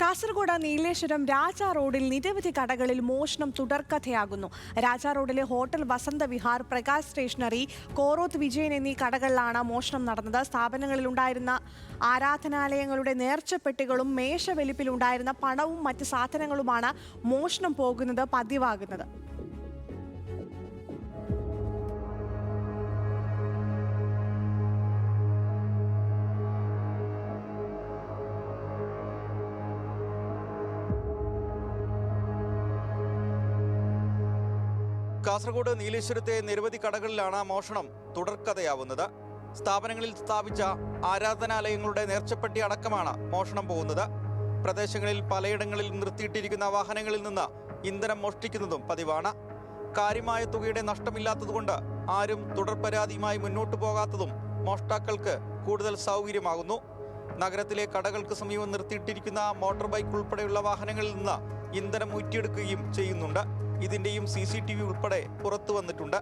കാസർഗോഡ് നീലേശ്വരം രാജാ റോഡിൽ നിരവധി കടകളിൽ മോഷണം തുടർക്കഥയാകുന്നു. രാജാ റോഡിലെ ഹോട്ടൽ വസന്തവിഹാർ, പ്രകാശ് സ്റ്റേഷനറി, കോറോത്ത് വിജയൻ എന്നീ കടകളിലാണ് മോഷണം നടന്നത്. സ്ഥാപനങ്ങളിലുണ്ടായിരുന്ന ആരാധനാലയങ്ങളുടെ നേർച്ചപ്പെട്ടികളും മേശവലിപ്പിലുണ്ടായിരുന്ന പണവും മറ്റ് സാധനങ്ങളുമാണ് മോഷണം പോകുന്നത് പതിവാകുന്നത്. കാസർഗോഡ് നീലേശ്വരത്തെ നിരവധി കടകളിലാണ് മോഷണം തുടർക്കഥയാവുന്നത്. സ്ഥാപനങ്ങളിൽ സ്ഥാപിച്ച ആരാധനാലയങ്ങളുടെ നേർച്ചപ്പെട്ടി അടക്കമാണ് മോഷണം പോകുന്നത്. പ്രദേശങ്ങളിൽ പലയിടങ്ങളിൽ നിർത്തിയിട്ടിരിക്കുന്ന വാഹനങ്ങളിൽ നിന്ന് ഇന്ധനം മോഷ്ടിക്കുന്നതും പതിവാണ്. കാര്യമായ തുകയുടെ നഷ്ടമില്ലാത്തതുകൊണ്ട് ആരും തുടർ പരാതിയുമായി മുന്നോട്ടു പോകാത്തതും മോഷ്ടാക്കൾക്ക് കൂടുതൽ സൗകര്യമാകുന്നു. നഗരത്തിലെ കടകൾക്ക് സമീപം നിർത്തിയിട്ടിരിക്കുന്ന മോട്ടോർ ബൈക്ക് ഉൾപ്പെടെയുള്ള വാഹനങ്ങളിൽ നിന്ന് ഇന്ധനം ഊറ്റിയെടുക്കുകയും ചെയ്യുന്നുണ്ട്. ഇതിന്റെയും CCTV ഉൾപ്പെടെ പുറത്തു വന്നിട്ടുണ്ട്.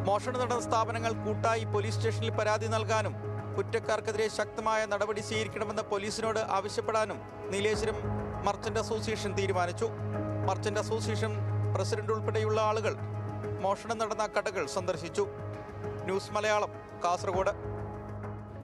മോഷണം നടന്ന സ്ഥാപനങ്ങൾ കൂട്ടായി പോലീസ് സ്റ്റേഷനിൽ പരാതി നൽകാനും കുറ്റക്കാർക്കെതിരെ ശക്തമായ നടപടി സ്വീകരിക്കണമെന്ന് പോലീസിനോട് ആവശ്യപ്പെടാനും നീലേശ്വരം മർച്ചന്റ് അസോസിയേഷൻ തീരുമാനിച്ചു. മർച്ചന്റ് അസോസിയേഷൻ പ്രസിഡന്റ് ഉൾപ്പെടെയുള്ള ആളുകൾ മോഷണം നടന്ന കടകൾ സന്ദർശിച്ചു. ന്യൂസ് മലയാളം, കാസർഗോഡ്.